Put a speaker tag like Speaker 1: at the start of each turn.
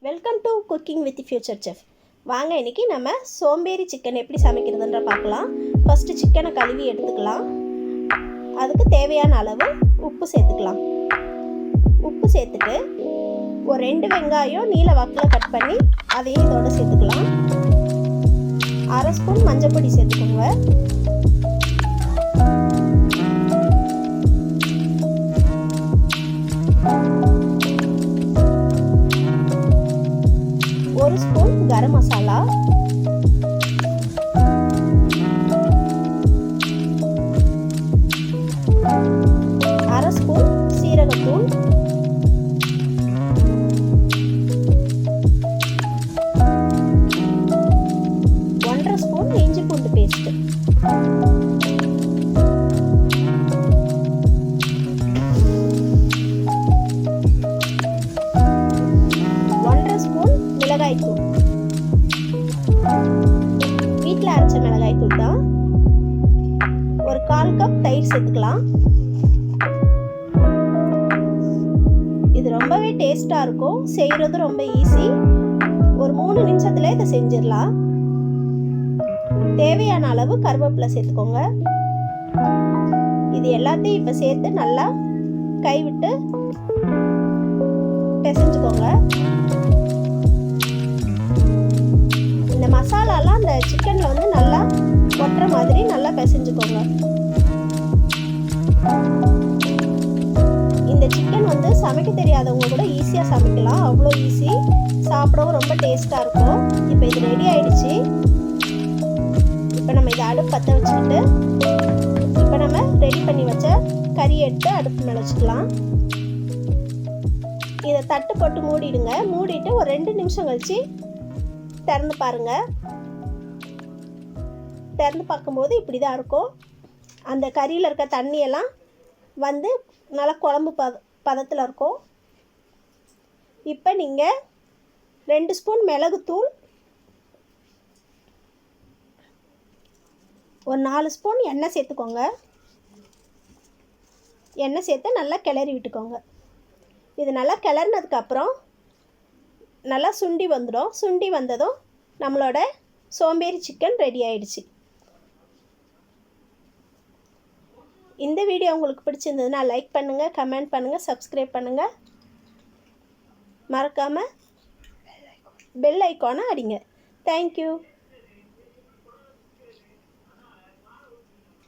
Speaker 1: Welcome to cooking with future chef. வாங்க இன்றைக்கி நம்ம சோம்பேறி சிக்கன் எப்படி சமைக்கிறதுன்ற பார்க்கலாம். ஃபஸ்ட்டு சிக்கனை கழுவி எடுத்துக்கலாம். அதுக்கு தேவையான அளவு உப்பு சேர்த்துக்கலாம். உப்பு சேர்த்துட்டு ஒரு 2 வெங்காயம் நீல வாக்கில் கட் பண்ணி அதையும் இதோடு சேர்த்துக்கலாம். 1/2 ஸ்பூன் மஞ்சள் பொடி சேர்த்துக்கோங்க. ஒரு ஸ்பூன் கரம் மசாலா, 1/2 ஸ்பூன் சீரகத்தூள், 1/2 ஸ்பூன் இஞ்சி பூண்டு பேஸ்ட், 1/2 ஸ்பூன் மிளகாய்த்தூள், வீட்டில் அரைச்ச மிளகாய்த்தூள் தான். ஒரு 1/4 கப் தயிர் சேர்த்துக்கலாம். இது ரொம்பவே டேஸ்ட்டாக இருக்கும். செய்கிறது ரொம்ப ஈஸி. ஒரு 3 நிமிஷத்துல இதை செஞ்சிடலாம். தேவையான அளவு கருவேப்பிலை சேர்த்துக்கோங்க. இது எல்லாத்தையும் இப்போ சேர்த்து நல்லா கைவிட்டு பிசைஞ்சுக்கோங்க. இந்த மசாலாலாம் அந்த சிக்கனில் வந்து நல்லா ஒட்டுற மாதிரி நல்லா பிசைஞ்சுக்கோங்க. இந்த சிக்கன் வந்து சமைக்க தெரியாதவங்க கூட ஈஸியாக சமைக்கலாம். அவ்வளோ ஈஸி. சாப்பிடவும் ரொம்ப டேஸ்ட்டாக இருக்கும். இப்போ இது ரெடி ஆயிடுச்சு. இப்போ நம்ம இதை அடுப்பு பற்ற வச்சுக்கிட்டு இப்போ நம்ம ரெடி பண்ணி வச்ச கறி எடுத்து அடுப்பு மேலே வச்சுக்கலாம். இதை தட்டு போட்டு மூடிடுங்க. மூடிட்டு ஒரு 2 நிமிஷம் கழிச்சு திறந்து பாருங்கள். திறந்து பார்க்கும்போது இப்படி தான் இருக்கும். அந்த கறியில் இருக்க தண்ணியெல்லாம் வந்து நல்லா குழம்பு பதத்தில் இருக்கும். இப்போ நீங்கள் 2 ஸ்பூன் மிளகுத்தூள், ஒரு 4 ஸ்பூன் எண்ணெய் சேர்த்துக்கோங்க. எண்ணெய் சேர்த்து நல்லா கிளறி விட்டுக்கோங்க. இது நல்லா கிளறினதுக்கப்புறம் நல்லா சுண்டி வந்துடும். சுண்டி வந்ததும் நம்மளோட சோம்பேறி சிக்கன் ரெடி ஆயிடுச்சு. இந்த வீடியோ உங்களுக்கு பிடிச்சிருந்ததுன்னா லைக் பண்ணுங்கள், கமெண்ட் பண்ணுங்கள், சப்ஸ்கிரைப் பண்ணுங்கள். மறக்காமல் பெல் ஐக்கானை அடிங்க. தேங்க்யூ.